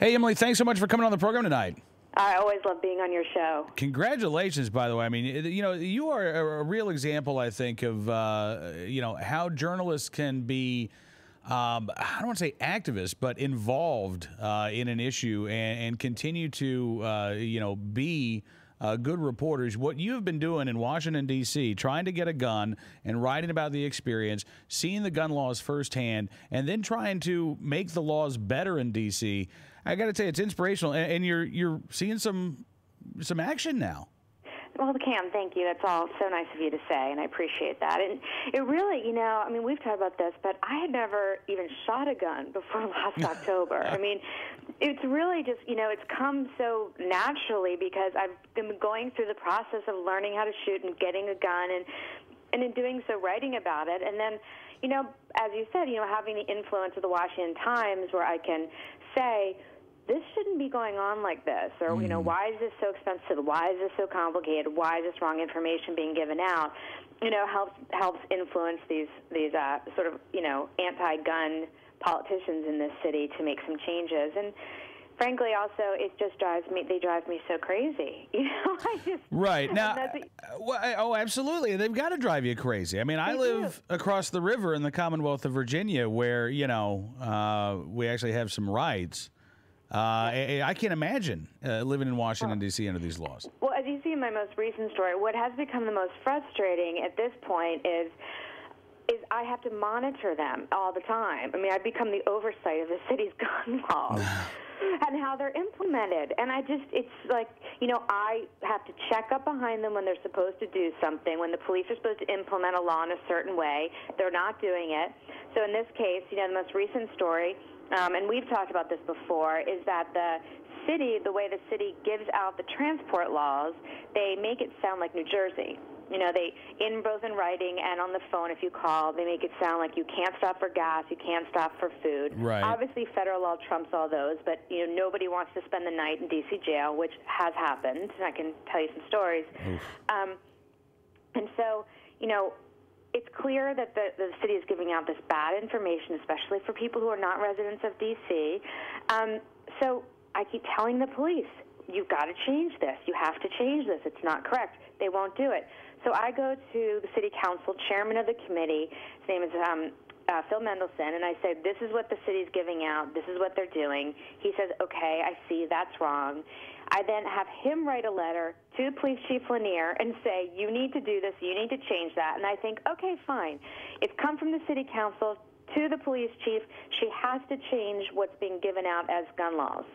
Hey, Emily, thanks so much for coming on the program tonight. I always love being on your show. Congratulations, by the way. I mean, you are a real example, I think, of, how journalists can be, I don't want to say activists, but involved in an issue and continue to, be good reporters. What you have been doing in Washington, D.C., trying to get a gun and writing about the experience, seeing the gun laws firsthand, and then trying to make the laws better in D.C., I got to tell you, it's inspirational, and you're seeing some action now. Well, Cam, thank you. That's all so nice of you to say, and I appreciate that. And it really, we've talked about this, but I had never even shot a gun before last October. I mean, it's really just, it's come so naturally because I've been going through the process of learning how to shoot and getting a gun and in doing so, writing about it. And then, as you said, having the influence of the Washington Times where I can say, this shouldn't be going on like this, or, why is this so expensive? Why is this so complicated? Why is this wrong information being given out? Helps influence these sort of, anti-gun politicians in this city to make some changes. And frankly, also, they drive me so crazy. Right. Now, absolutely. They've got to drive you crazy. I mean, I live across the river in the Commonwealth of Virginia where, we actually have some rights. I can't imagine living in Washington, D.C. under these laws. Well, as you see in my most recent story, what has become the most frustrating at this point is I have to monitor them all the time. I mean, I've become the oversight of the city's gun laws and how they're implemented. And it's like, I have to check up behind them when they're supposed to do something. When the police are supposed to implement a law in a certain way, they're not doing it. So in this case, the most recent story, and we've talked about this before, is that the way the city gives out the transport laws, they make it sound like New Jersey. Both in writing and on the phone, if you call, they make it sound like you can't stop for gas, you can't stop for food. Right. Obviously, federal law trumps all those, but nobody wants to spend the night in D.C. jail, which has happened. And I can tell you some stories. And so, it's clear that the city is giving out this bad information, especially for people who are not residents of D.C. So I keep telling the police, you've got to change this. You have to change this. It's not correct. They won't do it. So I go to the city council, chairman of the committee. His name is Phil Mendelson, and I said, this is what the city's giving out. This is what they're doing. He says, okay, I see. That's wrong. I then have him write a letter to Police Chief Lanier and say, you need to do this. You need to change that. And I think, okay, fine. It's come from the city council to the police chief. She has to change what's being given out as gun laws.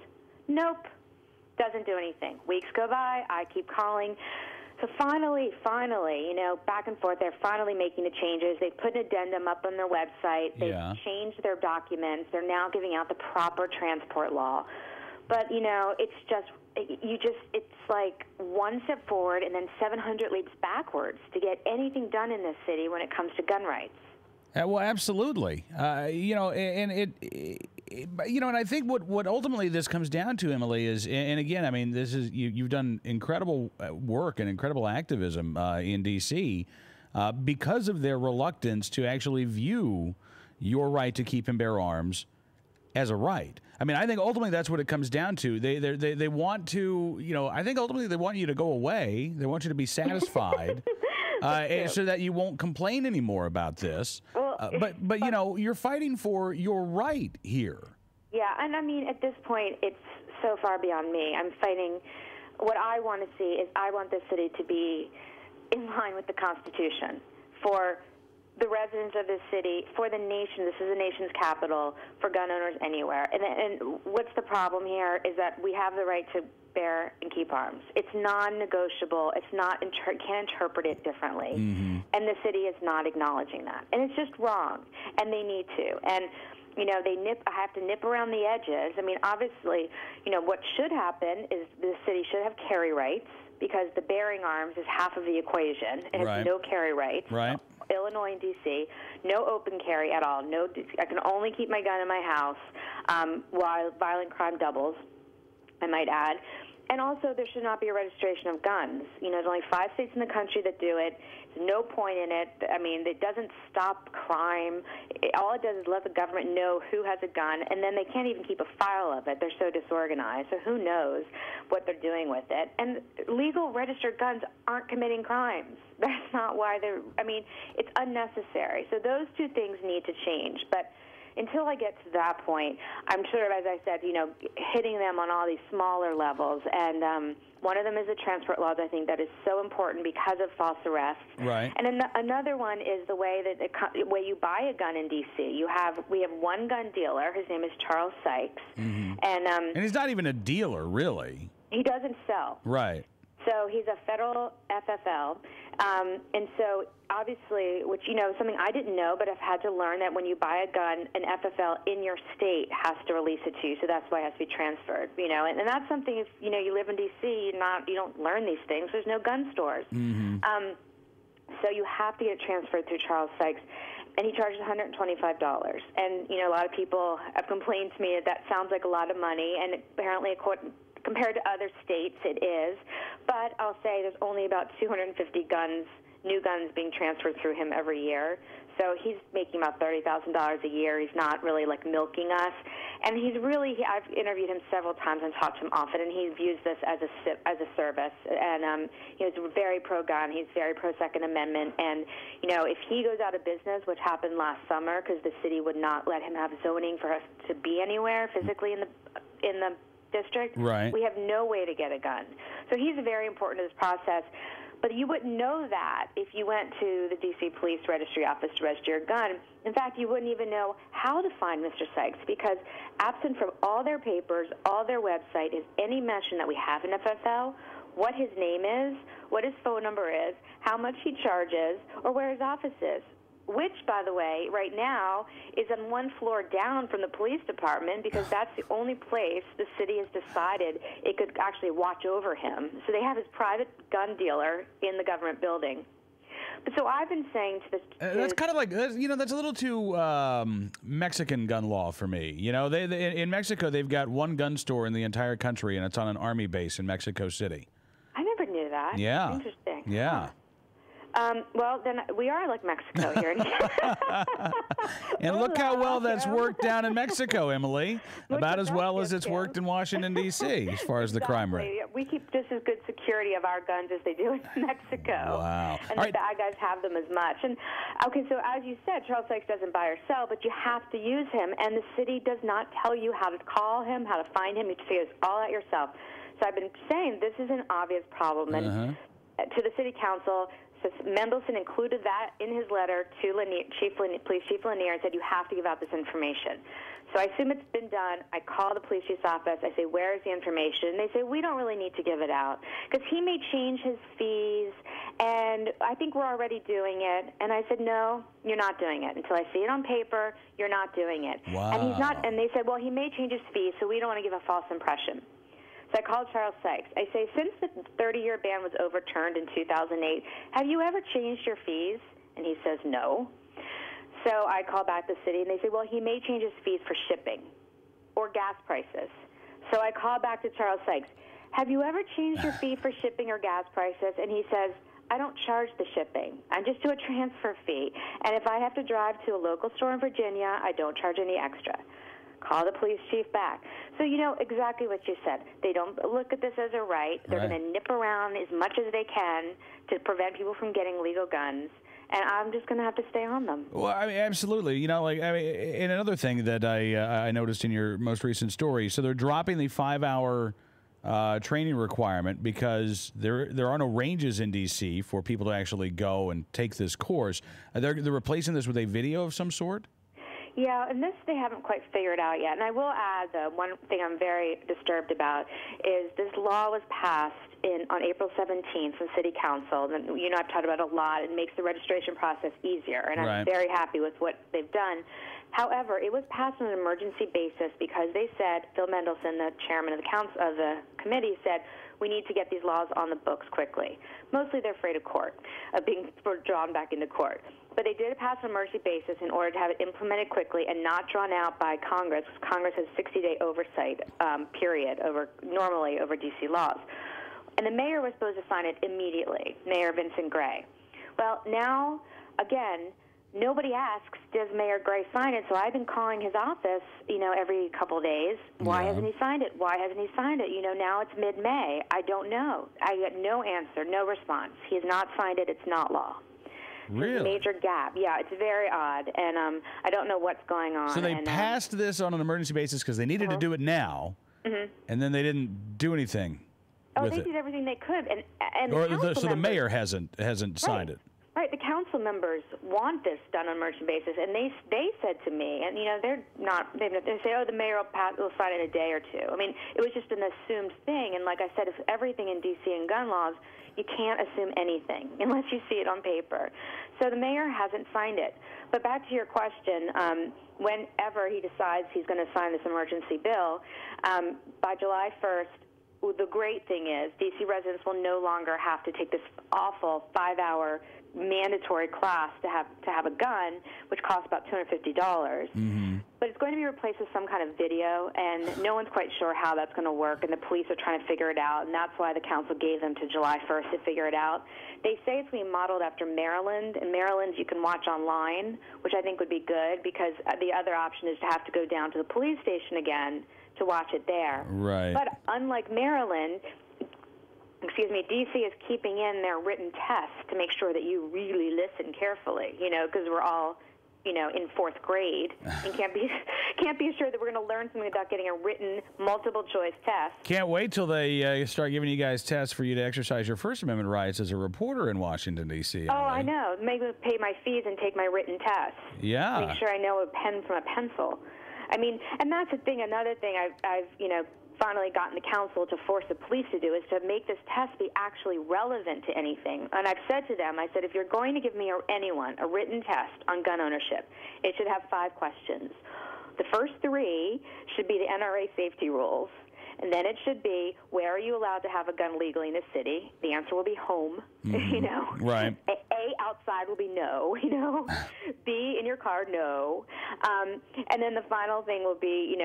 Nope. Doesn't do anything. Weeks go by. I keep calling. So finally, back and forth, they're finally making the changes. They put an addendum up on their website. They've changed their documents. They're now giving out the proper transport law. But, it's like one step forward and then 700 leaps backwards to get anything done in this city when it comes to gun rights. Well, absolutely. And I think what ultimately this comes down to, Emily, is, and again, I mean, this is you've done incredible work and incredible activism in D.C. Because of their reluctance to actually view your right to keep and bear arms as a right. I mean, I think ultimately that's what it comes down to. They want to, I think ultimately they want you to go away. They want you to be satisfied. And so that you won't complain anymore about this. But you're fighting for your right here. Yeah, and I mean, at this point, it's so far beyond me. I'm fighting. What I want to see is I want this city to be in line with the Constitution for the residents of this city, for the nation. This is the nation's capital, for gun owners anywhere. And what's the problem here is that we have the right to bear and keep arms. It's non-negotiable. It's not can't interpret it differently. Mm-hmm. And the city is not acknowledging that. And it's just wrong. And they need to. And I have to nip around the edges. I mean, obviously, what should happen is the city should have carry rights because the bearing arms is half of the equation. It has no carry rights. Right. Illinois and D.C., no open carry at all. I can only keep my gun in my house while violent crime doubles, I might add. And also, there should not be a registration of guns. You know, there's only 5 states in the country that do it. There's no point in it. I mean, it doesn't stop crime. All it does is let the government know who has a gun, and then they can't even keep a file of it. They're so disorganized. So who knows what they're doing with it? And legal registered guns aren't committing crimes. That's not why they're, I mean, it's unnecessary. So those two things need to change. But until I get to that point, I'm sort of, as I said, you know, hitting them on all these smaller levels. And one of them is the transport laws. I think that is so important because of false arrests. Right. And another one is the way that the way you buy a gun in D.C. We have one gun dealer. His name is Charles Sykes. Mm-hmm. And he's not even a dealer, really. He doesn't sell. Right. So he's a federal FFL. And so obviously, which, you know, something I didn't know, but I've had to learn that when you buy a gun, an FFL in your state has to release it to you. So that's why it has to be transferred, you know. And that's something, if, you know, you live in D.C., you don't learn these things. There's no gun stores. Mm-hmm. So you have to get it transferred through Charles Sykes. And he charges $125. And, you know, a lot of people have complained to me that sounds like a lot of money. And apparently, compared to other states, it is. But I'll say there's only about 250 new guns being transferred through him every year. So he's making about $30,000 a year. He's not really like milking us. And I've interviewed him several times and talked to him often, and he views this as a service. And he's very pro-gun. He's very pro-Second Amendment. And, you know, if he goes out of business, which happened last summer because the city would not let him have zoning for us to be anywhere physically in the district, right, we have no way to get a gun. So he's very important to this process. But you wouldn't know that if you went to the D.C. Police Registry Office to register your gun. In fact, you wouldn't even know how to find Mr. Sykes, because absent from all their papers, all their website, is any mention that we have an FFL, what his name is, what his phone number is, how much he charges, or where his office is. Which, by the way, right now is on one floor down from the police department, because that's the only place the city has decided it could actually watch over him. So they have his private gun dealer in the government building. But so I've been saying to this... that's kind of like, you know, that's a little too Mexican gun law for me. You know, they in Mexico, they've got one gun store in the entire country, and it's on an army base in Mexico City. I never knew that. Yeah. Interesting. Yeah. Huh. Well, then we are like Mexico here. And look how well that's worked down in Mexico, Emily. About as well as it's worked in Washington, D.C., as far as the crime rate. We keep just as good security of our guns as they do in Mexico. Wow. And the bad guys have them as much. And, okay, so as you said, Charles Sykes doesn't buy or sell, but you have to use him. And the city does not tell you how to call him, how to find him. You have to figure this all out yourself. So I've been saying this is an obvious problem. And to the city council... So Mendelson included that in his letter to Police Chief Lanier and said, you have to give out this information. So I assume it's been done. I call the police chief's office. I say, where is the information? And they say, we don't really need to give it out because he may change his fees, and I think we're already doing it. And I said, no, you're not doing it. Until I see it on paper, you're not doing it. Wow. And he's not. And they said, well, he may change his fees, so we don't want to give a false impression. So I called Charles Sykes. I say, since the 30-year ban was overturned in 2008, have you ever changed your fees? And he says, no. So I call back the city, and they say, well, he may change his fees for shipping or gas prices. So I call back to Charles Sykes. Have you ever changed your fee for shipping or gas prices? And he says, I don't charge the shipping. I just do a transfer fee. And if I have to drive to a local store in Virginia, I don't charge any extra. Call the police chief back. So you know exactly what you said. They don't look at this as a right. They're going to nip around as much as they can to prevent people from getting legal guns. And I'm just going to have to stay on them. Well, I mean, absolutely. You know, like, I mean, and another thing that I noticed in your most recent story, so they're dropping the 5-hour training requirement because there are no ranges in D.C. for people to actually go and take this course. They're replacing this with a video of some sort? Yeah, and this they haven't quite figured out yet. And I will add, one thing I'm very disturbed about is this law was passed on April 17th from City Council. And, you know, I've talked about it a lot. It makes the registration process easier, and I'm very happy with what they've done. However, it was passed on an emergency basis because they said, Phil Mendelson, the chairman of the committee, said, we need to get these laws on the books quickly. Mostly they're afraid of court, of being drawn back into court. but they did pass on an emergency basis in order to have it implemented quickly and not drawn out by Congress, because Congress has a 60-day oversight period normally over D.C. laws. And the mayor was supposed to sign it immediately, Mayor Vincent Gray. Well, now, again, nobody asks, does Mayor Gray sign it? So I've been calling his office, every couple of days. Why hasn't he signed it? Why hasn't he signed it? Now it's mid-May. I don't know. I get no answer, no response. He has not signed it. It's not law. Really? There's a major gap. Yeah, it's very odd, and I don't know what's going on. So they passed this on an emergency basis because they needed to do it now, and then they didn't do anything. Oh, they did everything they could, and so the mayor hasn't signed it. Right, the council members want this done on an emergency basis, and they said to me, and they're not. They say, oh, the mayor will sign it in a day or two. I mean, it was just an assumed thing, and like I said, if everything in D.C. and gun laws, you can't assume anything unless you see it on paper. So the mayor hasn't signed it. But back to your question, whenever he decides he's going to sign this emergency bill, by July 1st. The great thing is D.C. residents will no longer have to take this awful 5-hour mandatory class to have a gun, which costs about $250. But it's going to be replaced with some kind of video, and no one's quite sure how that's going to work, and the police are trying to figure it out, and that's why the council gave them to July 1st to figure it out. They say it's being modeled after Maryland, and Maryland you can watch online, which I think would be good, because the other option is to have to go down to the police station again to watch it there. Right. But unlike Maryland, D.C. is keeping in their written tests to make sure that you really listen carefully, because we're all, in fourth grade and can't be sure that we're going to learn something without getting a written multiple choice test. Can't wait till they start giving you guys tests for you to exercise your First Amendment rights as a reporter in Washington, D.C. Oh, I know. Maybe pay my fees and take my written test. Yeah. Make sure I know a pen from a pencil. I mean, and that's the thing. Another thing I've finally gotten the council to force the police to do is to make this test be actually relevant to anything. And I've said to them, if you're going to give me or anyone a written test on gun ownership, it should have 5 questions. The first 3 should be the NRA safety rules. And then it should be, where are you allowed to have a gun legally in the city? The answer will be home, Right. A, outside will be no, B, in your car, no. And then the final thing will be,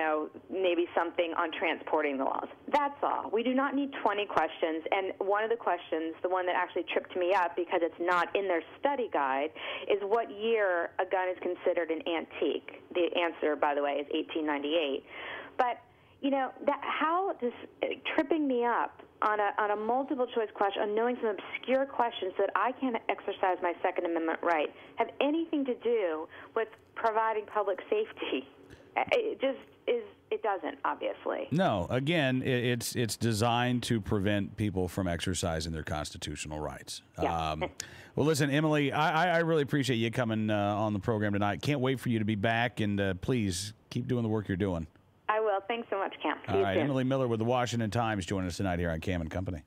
maybe something on transporting the laws. That's all. We do not need 20 questions. And one of the questions, the one that actually tripped me up because it's not in their study guide, is what year a gun is considered an antique. The answer, by the way, is 1898. But tripping me up on a multiple choice question, on knowing some obscure questions so that I can't exercise my Second Amendment right, have anything to do with providing public safety. It just is. It doesn't, obviously. No. Again, it's designed to prevent people from exercising their constitutional rights. Yeah. Well, listen, Emily, I really appreciate you coming on the program tonight. Can't wait for you to be back, and please keep doing the work you're doing. I will. Thanks so much, Cam. All right, Emily Miller with the Washington Times joining us tonight here on Cam and Company.